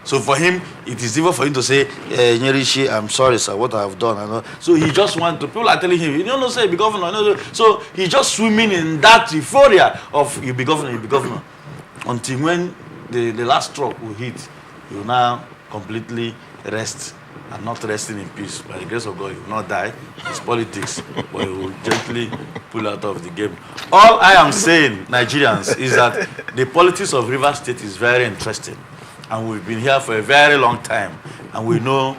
So for him, it is even for him to say, Nyerishi, I'm sorry, sir, what I have done. So he just wants to, people are telling him, you don't say, be governor. No. So he's just swimming in that euphoria of you be governor, you be governor. Until when the last stroke will hit, he will now completely rest and not resting in peace. By the grace of God, he will not die. It's politics, but he will gently pull out of the game. All I am saying, Nigerians, is that the politics of Rivers State is very interesting. And we've been here for a very long time. And we know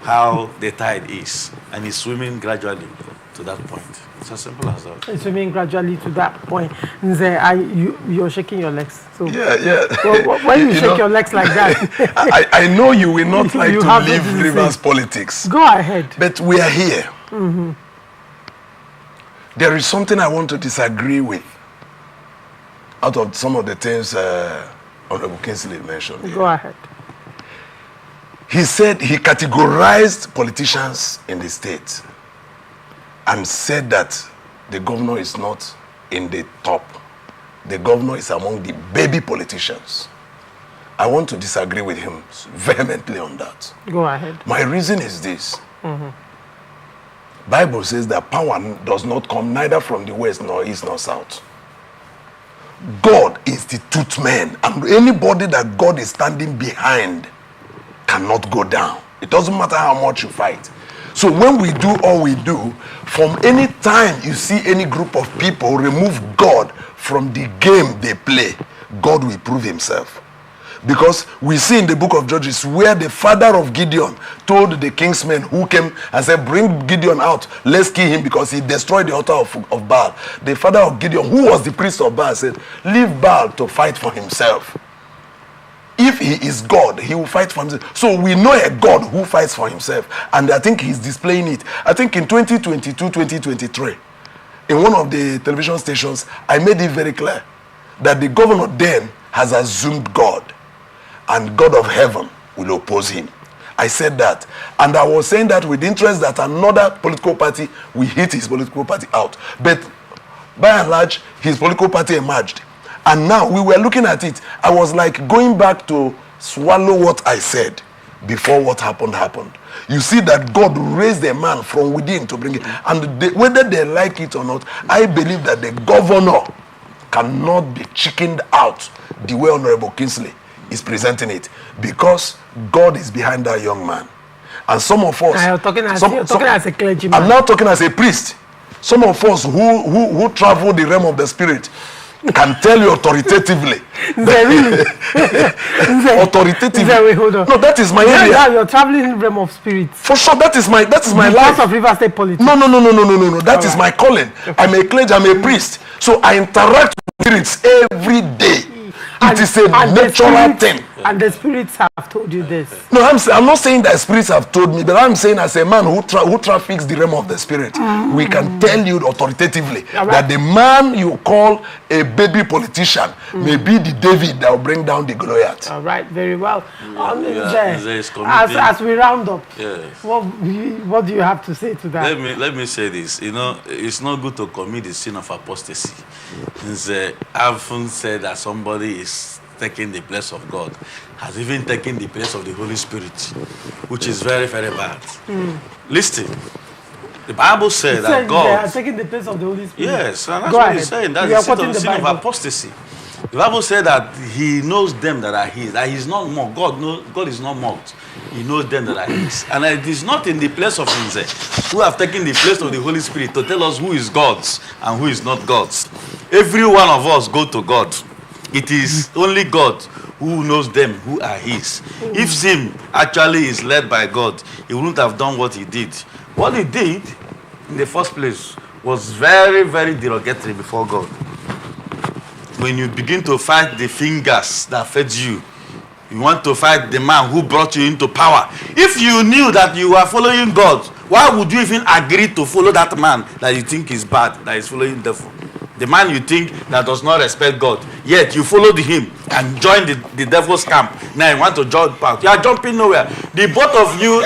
how the tide is. And it's swimming gradually to that point. It's as simple as that. It's swimming gradually to that point. Nze, you're shaking your legs. So yeah. Well, when you shake your legs like that... I know you will not like to leave Rivers politics. Go ahead. But we are here. There is something I want to disagree with out of some of the things Honorable Kingsley mentioned here. Go ahead. He said he categorized politicians in the state and said that the governor is not in the top. The governor is among the baby politicians. I want to disagree with him vehemently on that. Go ahead. My reason is this. Bible says that power does not come neither from the west nor east nor south. God institutes men, and anybody that God is standing behind cannot go down. It doesn't matter how much you fight. So when we do all we do, from any time you see any group of people remove God from the game they play, God will prove himself. Because we see in the book of Judges where the father of Gideon told the king's men who came and said, bring Gideon out, let's kill him because he destroyed the altar of Baal. The father of Gideon, who was the priest of Baal, said, leave Baal to fight for himself. If he is God, he will fight for himself. So we know a God who fights for himself. And I think he's displaying it. I think in 2022, 2023, in one of the television stations, I made it very clear that the governor then has assumed God. And God of heaven will oppose him. I said that. And I was saying that with interest that another political party will hit his political party out. But by and large, his political party emerged. And now we were looking at it. I was like going back to swallow what I said before what happened. You see that God raised a man from within to bring it. And whether they like it or not, I believe that the governor cannot be chickened out the way Honorable Kingsley is presenting it, because God is behind that young man. And some of us, you're talking as a clergyman. I'm now talking as a priest. Some of us who travel the realm of the spirit can tell you authoritatively. Authoritatively. Hold on. No, that is my area. Yeah, you're traveling in the realm of spirits. For sure, that is my life. Of River State politics. No. That is my calling. Okay. I'm a clergy, I'm a priest. So I interact with spirits every day. It is a natural thing. And the spirits have told you this. No, I'm not saying that spirits have told me, but I'm saying as a man who traffics the realm of the spirit, we can tell you authoritatively that the man you call a baby politician may be the David that will bring down the Goliath. All right, very well. As we round up, yes. What do you have to say to that? Let me say this. You know, it's not good to commit the sin of apostasy. I often said that somebody is taking the place of God, has even taken the place of the Holy Spirit, which is very, very bad. Listen, the Bible said that God... They are taking the place of the Holy Spirit. Yes, and that's what he's saying. That's the sin of apostasy. The Bible said that he knows them that are his, that he's not mocked. God is not mocked. He knows them that are his. And it is not in the place of himself who have taken the place of the Holy Spirit to tell us who is God's and who is not God's. Every one of us go to God. It is only God who knows them who are his. If sin actually is led by God, he wouldn't have done what he did. What he did in the first place was very, very derogatory before God. When you begin to fight the fingers that fed you, you want to fight the man who brought you into power. If you knew that you were following God, why would you even agree to follow that man that you think is bad, that is following the devil? The man you think that does not respect God, yet you followed him and joined the devil's camp. Now you want to jump out. You are jumping nowhere. The both of you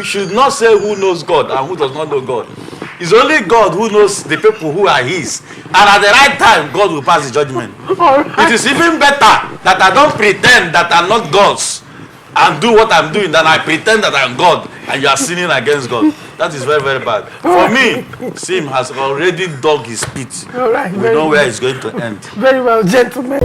should not say who knows God and who does not know God. It's only God who knows the people who are his. And at the right time, God will pass the judgment. Right. It is even better that I don't pretend that I'm not God's and do what I'm doing than I pretend that I'm God and you are sinning against God. That is very, very bad. For me, Sim has already dug his pit. All right, we know where it's going to end. Very well, gentlemen.